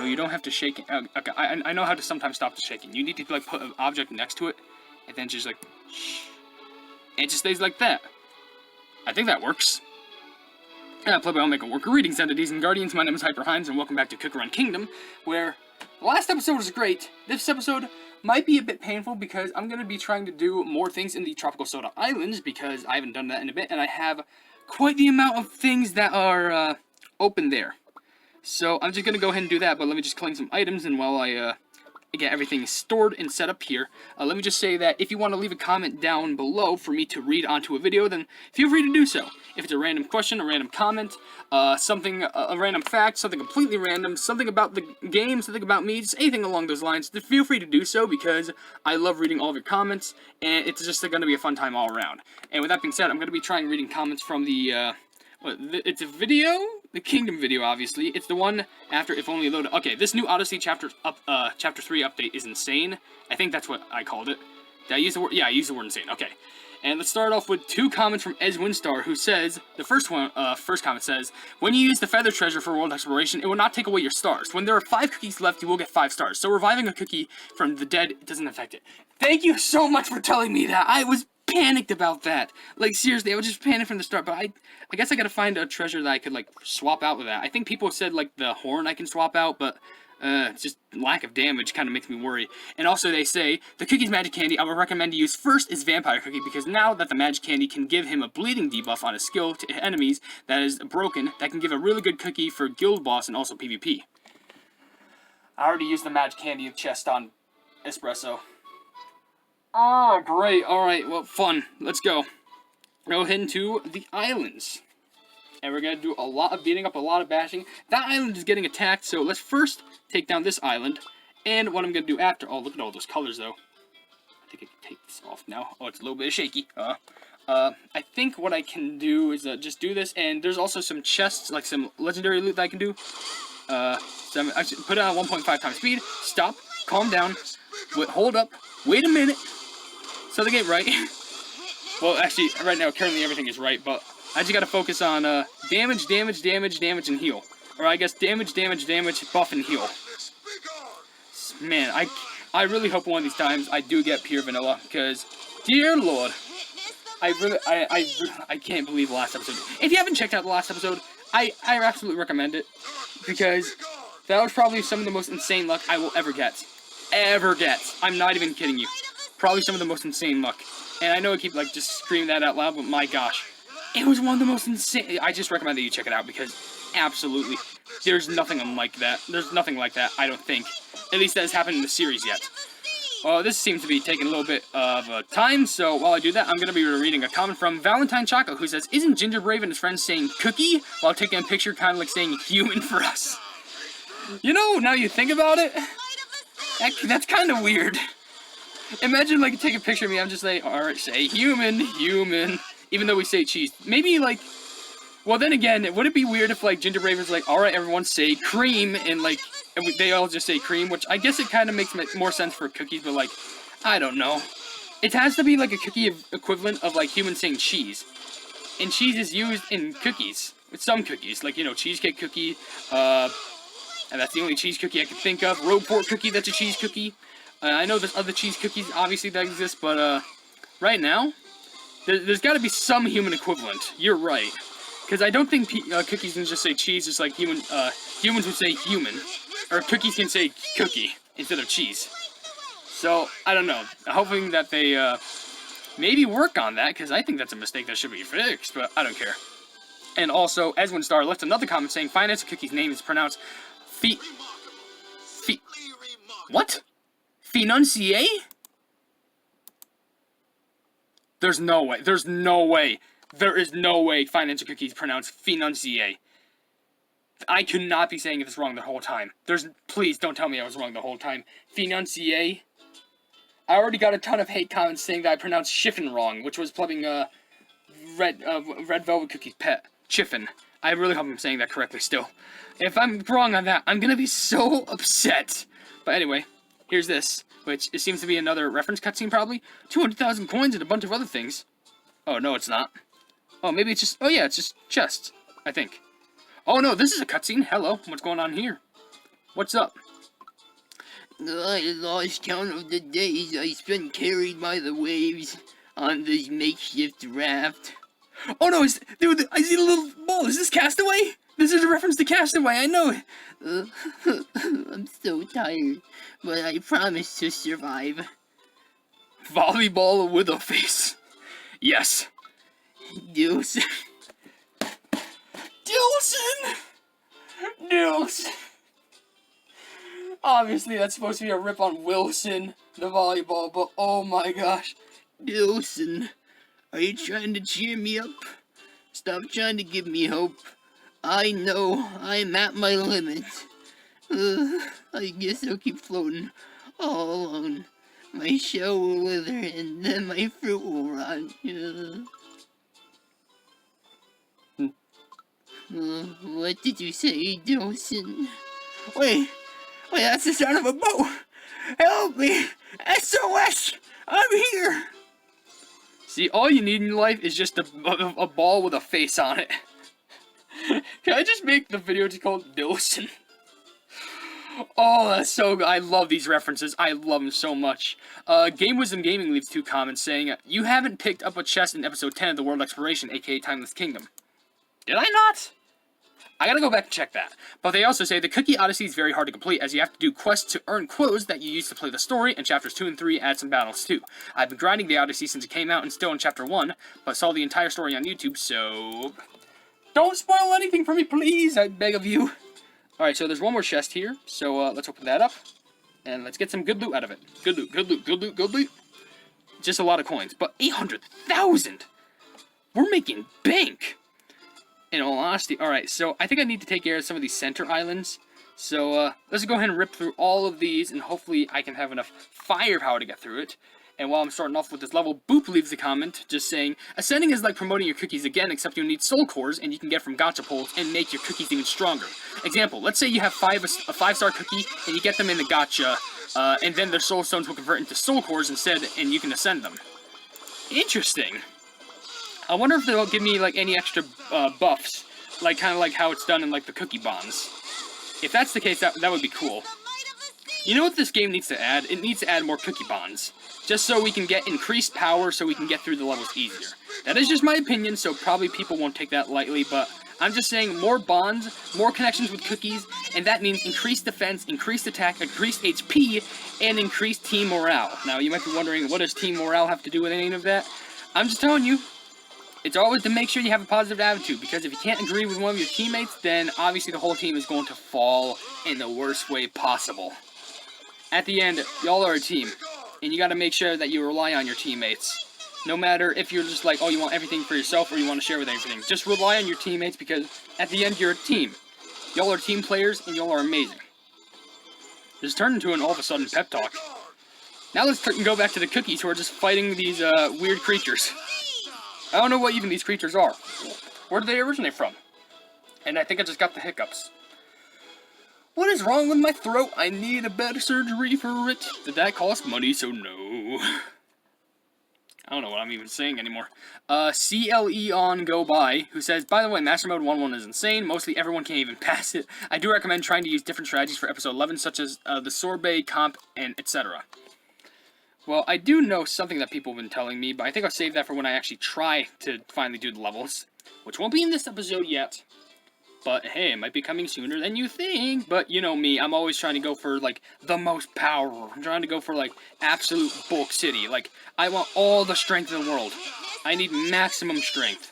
you don't have to shake it. Okay, I know how to sometimes stop the shaking. You need to like put an object next to it, and then just like, shh. And it just stays like that. I think that works. Yeah, Playboy, I'll make it work. Greetings, entities and guardians. My name is HyperHimes, and welcome back to Cooker Run Kingdom, where the last episode was great. This episode might be a bit painful because I'm going to be trying to do more things in the Tropical Soda Islands because I haven't done that in a bit, and I have quite the amount of things that are open there. So I'm just going to go ahead and do that, but let me just claim some items, and while I get everything stored and set up here, let me just say that if you want to leave a comment down below for me to read onto a video, then feel free to do so. If it's a random question, a random comment, something, a random fact, something completely random, something about the game, something about me, just anything along those lines, then feel free to do so because I love reading all of your comments, and it's just going to be a fun time all around. And with that being said, I'm going to be trying reading comments from the, it's a video? The Kingdom video, obviously. It's the one after If Only Loaded. Okay, this new Odyssey Chapter 3 update is insane. I think that's what I called it. Did I use the word? Yeah, I used the word insane. Okay. And let's start off with 2 comments from Winstar, who says, the first comment says, when you use the Feather Treasure for World Exploration, it will not take away your stars. When there are 5 cookies left, you will get 5 stars. So reviving a cookie from the dead doesn't affect it. Thank you so much for telling me that. I was panicked about that. Like, seriously, I was just panicked from the start, but I guess I gotta find a treasure that I could, like, swap out with that. I think people said, like, the horn I can swap out, but just lack of damage kind of makes me worry. And also they say, the cookie's magic candy I would recommend to use first is Vampire Cookie, because now that the magic candy can give him a bleeding debuff on a skill to enemies that is broken, that can give a really good cookie for guild boss and also PvP. I already used the magic candy chest on Espresso. Oh, great. Alright, well, fun. Let's go. Go ahead into the islands. And we're going to do a lot of beating up, a lot of bashing. That island is getting attacked, so let's first take down this island. And what I'm going to do after... Oh, look at all those colors, though. I think I can take this off now. Oh, it's a little bit shaky. I think what I can do is just do this. And there's also some chests, like some legendary loot that I can do. So I should put it on 1.5 times speed. Stop. Calm down. Hold up. Wait a minute. So they get right. Well, actually, right now, currently everything is right, but I just gotta focus on damage, and heal. Or I guess damage, buff, and heal. Man, I really hope one of these times I do get pure vanilla, because, dear lord, I can't believe the last episode. If you haven't checked out the last episode, I absolutely recommend it, because that was probably some of the most insane luck I will ever get. I'm not even kidding you. Probably some of the most insane luck. And I know I keep, like, just screaming that out loud, but my gosh. It was one of the most insane... I just recommend that you check it out, because absolutely, there's nothing unlike that. There's nothing like that, I don't think. At least that has happened in the series yet. Well, this seems to be taking a little bit of time, so while I do that, I'm going to be reading a comment from Valentine Choco, who says, isn't Ginger Brave and his friends saying cookie, while taking a picture kind of like saying human for us? You know, now you think about it, that's kind of weird. Imagine, like, take a picture of me, I'm just like, alright, say human, even though we say cheese. Maybe, like, well, then again, would it be weird if, like, Ginger Brave was like, alright, everyone say cream, and, like, they all just say cream, which I guess it kind of makes more sense for cookies, but, like, I don't know. It has to be, like, a cookie equivalent of, like, humans saying cheese. And cheese is used in cookies. With some cookies, like, you know, cheesecake cookie, and that's the only cheese cookie I can think of. Roquefort cookie, that's a cheese cookie. I know there's other cheese cookies, obviously, that exist, but, right now, there's gotta be some human equivalent. You're right. Because I don't think cookies can just say cheese, just like humans would say human. Or cookies can say cookie instead of cheese. So, I don't know. I'm hoping that they, maybe work on that, because I think that's a mistake that should be fixed, but I don't care. And also, Eswin Star left another comment saying, Finance Cookie's name is pronounced what? Financier? There's no way. There is no way Financial Cookie is pronounced Financier. I could not be saying this wrong the whole time. Please don't tell me I was wrong the whole time. Financier? I already got a ton of hate comments saying that I pronounced Chiffin wrong, which was plugging Red Velvet Cookie's pet. Chiffin. I really hope I'm saying that correctly still. If I'm wrong on that, I'm gonna be so upset. But anyway, here's this, which it seems to be another reference cutscene probably. 200,000 coins and a bunch of other things. Oh, no, it's not. Oh, maybe it's just... Oh, yeah, it's just chests, I think. Oh, no, this is a cutscene. Hello, what's going on here? What's up? I lost count of the days I spent carried by the waves on this makeshift raft. Oh no, dude, I see a little ball. Is this Castaway? This is a reference to Castaway, I know it. I'm so tired, but I promise to survive. Volleyball with a face. Yes. Dillson. Dillson! Obviously, that's supposed to be a rip on Wilson, the volleyball, but oh my gosh. Dillson, are you trying to cheer me up? Stop trying to give me hope. I know I'm at my limit. I guess I'll keep floating all alone. My shell will wither and then my fruit will rot. What did you say, Dillson? Wait, that's the sound of a boat! Help me! SOS! I'm here! See, all you need in life is just a ball with a face on it. Can I just make the video to call Dillson? Oh, that's so good. I love these references. I love them so much. Game Wisdom Gaming leaves 2 comments saying, you haven't picked up a chest in episode 10 of the World Exploration, aka Timeless Kingdom. Did I not? I gotta go back and check that. But they also say the Cookie Odyssey is very hard to complete, as you have to do quests to earn quos that you use to play the story, and chapters 2 and 3 add some battles too. I've been grinding the Odyssey since it came out and still in chapter 1, but saw the entire story on YouTube, so... Don't spoil anything for me, please, I beg of you. Alright, so there's one more chest here, so let's open that up, and let's get some good loot out of it. Good loot, good loot, good loot, good loot. Just a lot of coins, but 800,000! We're making bank! In all honesty. Alright, so I think I need to take care of some of these center islands. So, let's go ahead and rip through all of these, and hopefully I can have enough firepower to get through it. And while I'm starting off with this level, Boop leaves a comment just saying, Ascending is like promoting your cookies again, except you need soul cores, and you can get from gacha pulls, and make your cookies even stronger. Example, let's say you have a 5-star cookie, and you get them in the gacha, and then their soul stones will convert into soul cores instead, and you can ascend them. Interesting. I wonder if they'll give me, like, any extra buffs, like, kind of like how it's done in, like, the cookie bonds. If that's the case, that would be cool. You know what this game needs to add? It needs to add more cookie bonds. Just so we can get increased power so we can get through the levels easier. That is just my opinion, so probably people won't take that lightly, but I'm just saying more bonds, more connections with cookies, and that means increased defense, increased attack, increased HP, and increased team morale. Now, you might be wondering, what does team morale have to do with any of that? I'm just telling you, it's always to make sure you have a positive attitude, because if you can't agree with one of your teammates, then obviously the whole team is going to fall in the worst way possible. At the end, y'all are a team, and you gotta make sure that you rely on your teammates. No matter if you're just like, oh, you want everything for yourself, or you want to share with everything. Just rely on your teammates, because at the end, you're a team. Y'all are team players, and y'all are amazing. This turned into an all-of-a-sudden pep talk. Now let's go back to the cookies who are just fighting these weird creatures. I don't know what even these creatures are. Where do they originate from? And I think I just got the hiccups. What is wrong with my throat? I need a better surgery for it. Did that cost money? So no. I don't know what I'm even saying anymore. CLE on Go By, who says, by the way, Master Mode 1.1 is insane. Mostly everyone can't even pass it. I do recommend trying to use different strategies for episode 11, such as the sorbet, comp, and etc. Well, I do know something that people have been telling me, but I think I'll save that for when I actually try to finally do the levels, which won't be in this episode yet. But hey, it might be coming sooner than you think. But you know me, I'm always trying to go for, like, the most power. I'm trying to go for, like, absolute bulk city. Like, I want all the strength in the world. I need maximum strength.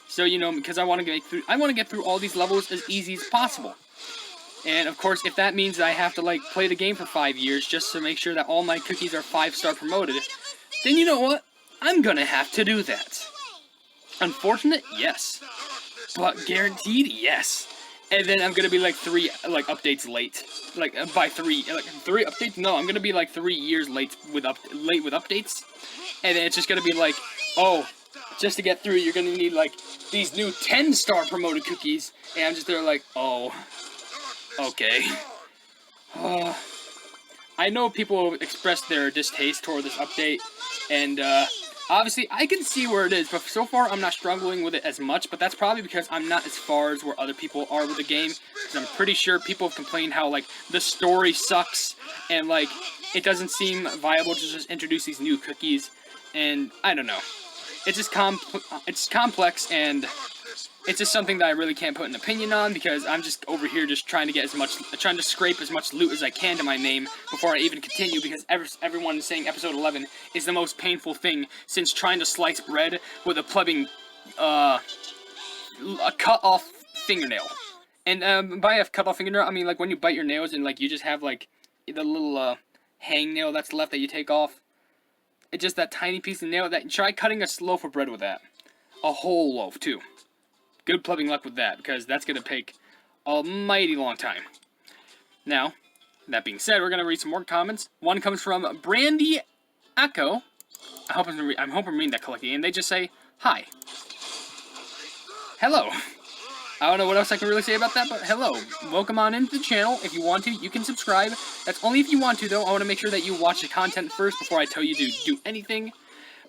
So, you know, because I want to get through all these levels as easy as possible. And, of course, if that means I have to, like, play the game for 5 years just to make sure that all my cookies are 5-star promoted, then you know what? I'm gonna have to do that. Unfortunate? Yes. But guaranteed? Yes. And then I'm gonna be, like, 3, like, updates late. Like, by 3, like, 3 updates? No, I'm gonna be, like, 3 years late with updates. And then it's just gonna be, like, oh, just to get through, you're gonna need, like, these new 10-star promoted cookies. And I'm just there, like, oh... okay. I know people expressed their distaste toward this update, and Obviously, I can see where it is, but so far I'm not struggling with it as much, but that's probably because I'm not as far as where other people are with the game, because I'm pretty sure people have complained how, like, the story sucks, and, like, it doesn't seem viable to just introduce these new cookies, and I don't know. It's just it's complex, and it's just something that I really can't put an opinion on, because I'm just over here just trying to scrape as much loot as I can to my name before I even continue, because everyone is saying episode 11 is the most painful thing since trying to slice bread with a plumbing, a cut-off fingernail. And, by a cut-off fingernail, I mean, like, when you bite your nails and, like, you just have, like, the little, hangnail that's left that you take off. It's just that tiny piece of nail that, try cutting a loaf of bread with that. A whole loaf, too. Good plumbing luck with that, because that's going to take a mighty long time. Now, that being said, we're going to read some more comments. One comes from Brandy Echo. I hope I'm reading that correctly. And they just say, hi. Hello. I don't know what else I can really say about that, but hello. Welcome on into the channel. If you want to, you can subscribe. That's only if you want to, though. I want to make sure that you watch the content first before I tell you to do anything.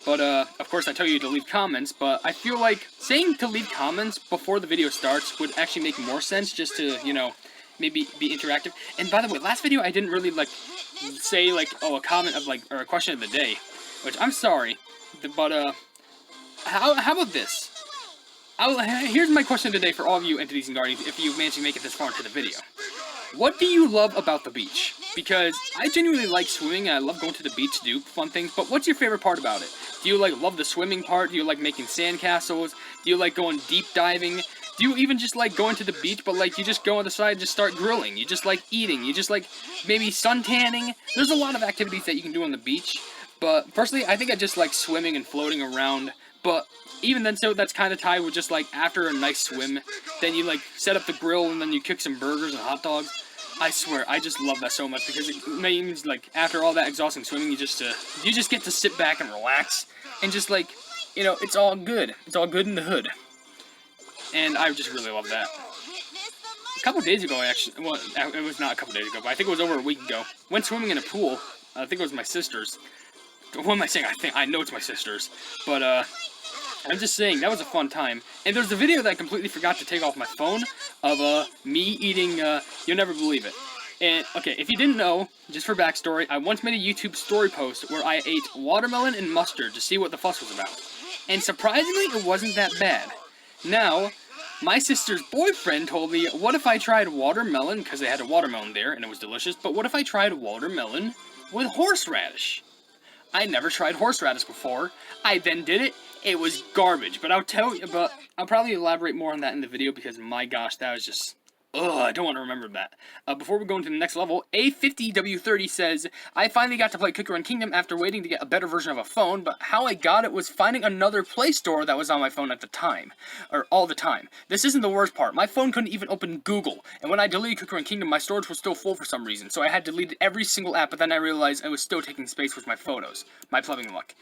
But, of course, I tell you to leave comments, but I feel like saying to leave comments before the video starts would actually make more sense, just to, you know, maybe be interactive. And, by the way, last video I didn't really, like, say, like, oh, a comment of, like, or a question of the day, which I'm sorry, but, how about this? Here's my question today for all of you entities and guardians, if you manage to make it this far into the video. What do you love about the beach? Because I genuinely like swimming, and I love going to the beach to do fun things, but what's your favorite part about it? Do you, like, love the swimming part? Do you like making sandcastles? Do you like going deep diving? Do you even just like going to the beach, but, like, you just go on the side and just start grilling? You just like eating? You just like maybe sun tanning? There's a lot of activities that you can do on the beach, but personally, I think I just like swimming and floating around, but even then, so that's kind of tied with just, like, after a nice swim, then you, like, set up the grill, and then you cook some burgers and hot dogs. I swear, I just love that so much, because it means, like, after all that exhausting swimming, you just get to sit back and relax, and just, like, you know, it's all good. It's all good in the hood. And I just really love that. A couple days ago, actually, well, it was not a couple days ago, but I think it was over a week ago, went swimming in a pool. I think it was my sister's. What am I saying? I know it's my sister's, but, I'm just saying, that was a fun time. And there's a video that I completely forgot to take off my phone of, me eating, you'll never believe it. And, okay, if you didn't know, just for backstory, I once made a YouTube story post where I ate watermelon and mustard to see what the fuss was about. And surprisingly, it wasn't that bad. Now, my sister's boyfriend told me, what if I tried watermelon, because they had a watermelon there, and it was delicious, but what if I tried watermelon with horseradish? I never tried horseradish before. I then did it. It was garbage, but I'll probably elaborate more on that in the video, because my gosh, that was just, ugh, I don't want to remember that. Before we go into the next level, A50W30 says, I finally got to play Cookie Run Kingdom after waiting to get a better version of a phone, but how I got it was finding another Play Store that was on my phone at the time, or all the time. This isn't the worst part. My phone couldn't even open Google, and when I deleted Cookie Run Kingdom, my storage was still full for some reason, so I had deleted every single app, but then I realized I was still taking space with my photos. My plumbing luck.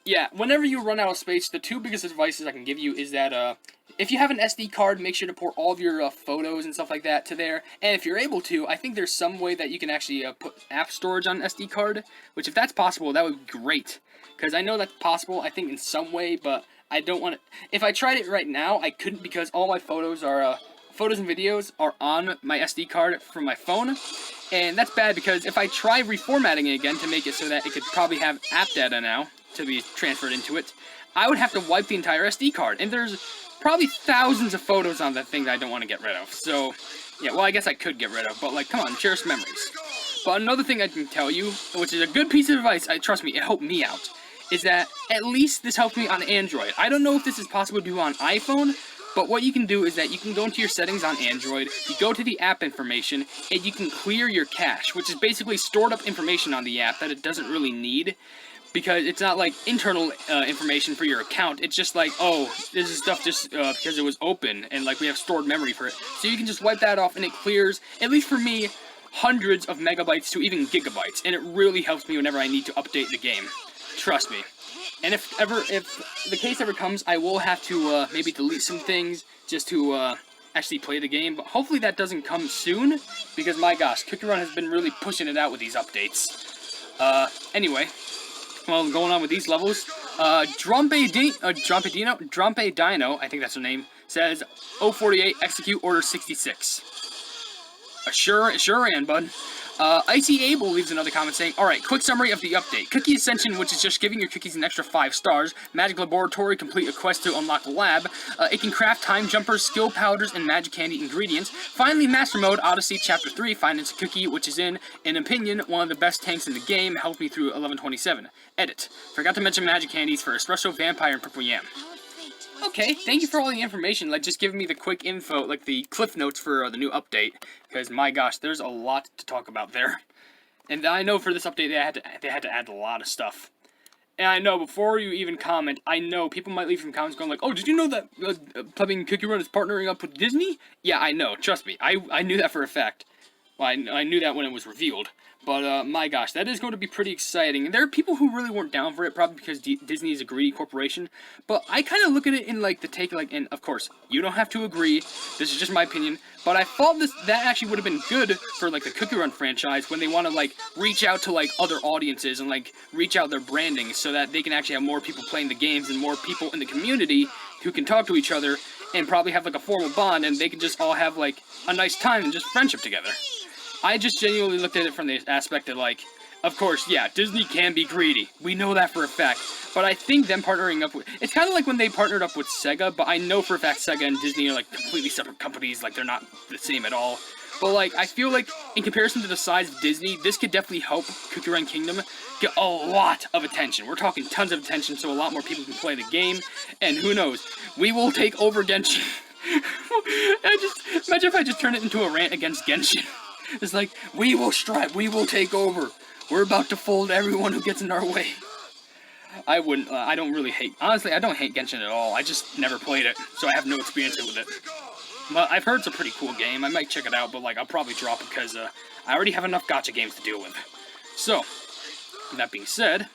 Yeah, whenever you run out of space, the two biggest advices I can give you is that, if you have an SD card, make sure to port all of your photos and stuff like that to there. And if you're able to, I think there's some way that you can actually put app storage on an SD card, which if that's possible, that would be great. Because I know that's possible, I think, in some way, but I don't want to... If I tried it right now, I couldn't, because all my photos are... photos and videos are on my SD card from my phone. And that's bad, because if I try reformatting it again to make it so that it could probably have app data now to be transferred into it, I would have to wipe the entire SD card, and there's probably thousands of photos on that thing that I don't want to get rid of. So, yeah, well, I guess I could get rid of, but, like, come on, cherish memories. But another thing I can tell you, which is a good piece of advice, trust me, it helped me out, is that at least this helped me on Android. I don't know if this is possible to do on iPhone, but what you can do is that you can go into your settings on Android, you go to the app information, and you can clear your cache, which is basically stored up information on the app that it doesn't really need. Because it's not like internal information for your account, it's just like, oh, this is stuff just because it was open, and like we have stored memory for it. So you can just wipe that off and it clears, at least for me, hundreds of megabytes to even gigabytes, and it really helps me whenever I need to update the game. Trust me. And if the case ever comes, I will have to maybe delete some things just to actually play the game, but hopefully that doesn't come soon, because my gosh, Cookie Run has been really pushing it out with these updates. Anyway. Well, going on with these levels, Drumpe Dino, I think that's her name, says 048, execute order 66. Sure ran, bud. Icy Abel leaves another comment saying, alright, quick summary of the update. Cookie Ascension, which is just giving your cookies an extra 5 stars. Magic Laboratory, complete a quest to unlock the lab. It can craft time jumpers, skill powders, and magic candy ingredients. Finally, Master Mode, Odyssey Chapter 3, finance a cookie, which is in opinion, one of the best tanks in the game, helped me through 1127. Edit. Forgot to mention magic candies for Espresso, Vampire, and Purple Yam. Okay, thank you for all the information, like just giving me the quick info, like the cliff notes for the new update, because my gosh, there's a lot to talk about there. And I know for this update they had to add a lot of stuff. And I know, before you even comment, I know people might leave some comments going like, oh, did you know that Plumbing Cookie Run is partnering up with Disney? Yeah, I know, trust me, I knew that for a fact. Well, I knew that when it was revealed. But, my gosh, that is going to be pretty exciting. And there are people who really weren't down for it, probably because Disney is a greedy corporation. But I kind of look at it in, like, the take, like, and, of course, you don't have to agree. This is just my opinion. But I thought that actually would have been good for, like, the Cookie Run franchise when they want to, like, reach out to, like, other audiences and, like, reach out their branding so that they can actually have more people playing the games and more people in the community who can talk to each other and probably have, like, a formal bond, and they can just all have, like, a nice time and just friendship together. I just genuinely looked at it from the aspect of, like, of course, yeah, Disney can be greedy. We know that for a fact. But I think them partnering up with... It's kind of like when they partnered up with Sega, but I know for a fact Sega and Disney are, like, completely separate companies. Like, they're not the same at all. But, like, I feel like, in comparison to the size of Disney, this could definitely help Cookie Run Kingdom get a lot of attention. We're talking tons of attention, so a lot more people can play the game. And who knows, we will take over Genshin. Imagine if I just turned it into a rant against Genshin. It's like, we will strive, we will take over. We're about to fold everyone who gets in our way. I wouldn't, I don't really hate, honestly, I don't hate Genshin at all. I just never played it, so I have no experience with it. But I've heard it's a pretty cool game. I might check it out, but, like, I'll probably drop it because, I already have enough gacha games to deal with. So, that being said,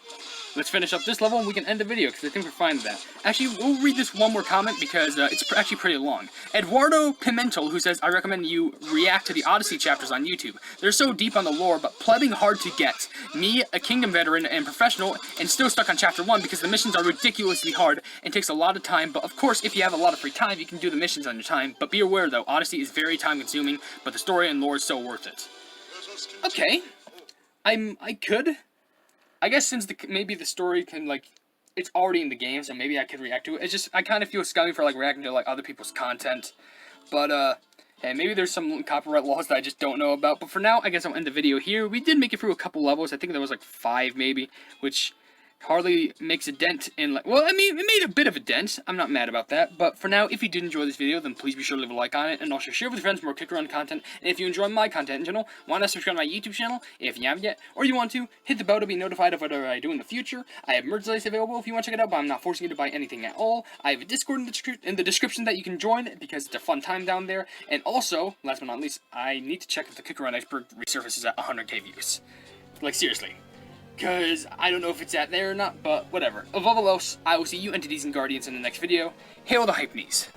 let's finish up this level and we can end the video, because I think we're fine with that. Actually, we'll read this one more comment, because it's actually pretty long. Eduardo Pimentel, who says, I recommend you react to the Odyssey chapters on YouTube. They're so deep on the lore, but plebbing hard to get. Me, a Kingdom veteran and professional, and still stuck on chapter 1, because the missions are ridiculously hard, and takes a lot of time, but of course, if you have a lot of free time, you can do the missions on your time. But be aware, though, Odyssey is very time-consuming, but the story and lore is so worth it. Okay. I guess since maybe the story can, like, it's already in the game, so maybe I could react to it. It's just, I kind of feel scummy for, like, reacting to, like, other people's content. But, hey, maybe there's some copyright laws that I just don't know about. But for now, I guess I'll end the video here. We did make it through a couple levels. I think there was, like, 5, maybe, which hardly makes a dent in, like, well, I mean, it made a bit of a dent. I'm not mad about that. But for now, if you did enjoy this video, then please be sure to leave a like on it, and also share with your friends for more Cookie Run content. And if you enjoy my content in general, want to subscribe to my YouTube channel, if you haven't yet, or you want to, hit the bell to be notified of whatever I do in the future. I have merchandise available if you want to check it out, but I'm not forcing you to buy anything at all. I have a Discord in the description that you can join, because it's a fun time down there. And also, last but not least, I need to check if the Cookie Run Iceberg resurfaces at 100k views. Like, seriously. Because I don't know if it's at there or not, but whatever. Above all else, I will see you entities and guardians in the next video. Hail the Hypenese.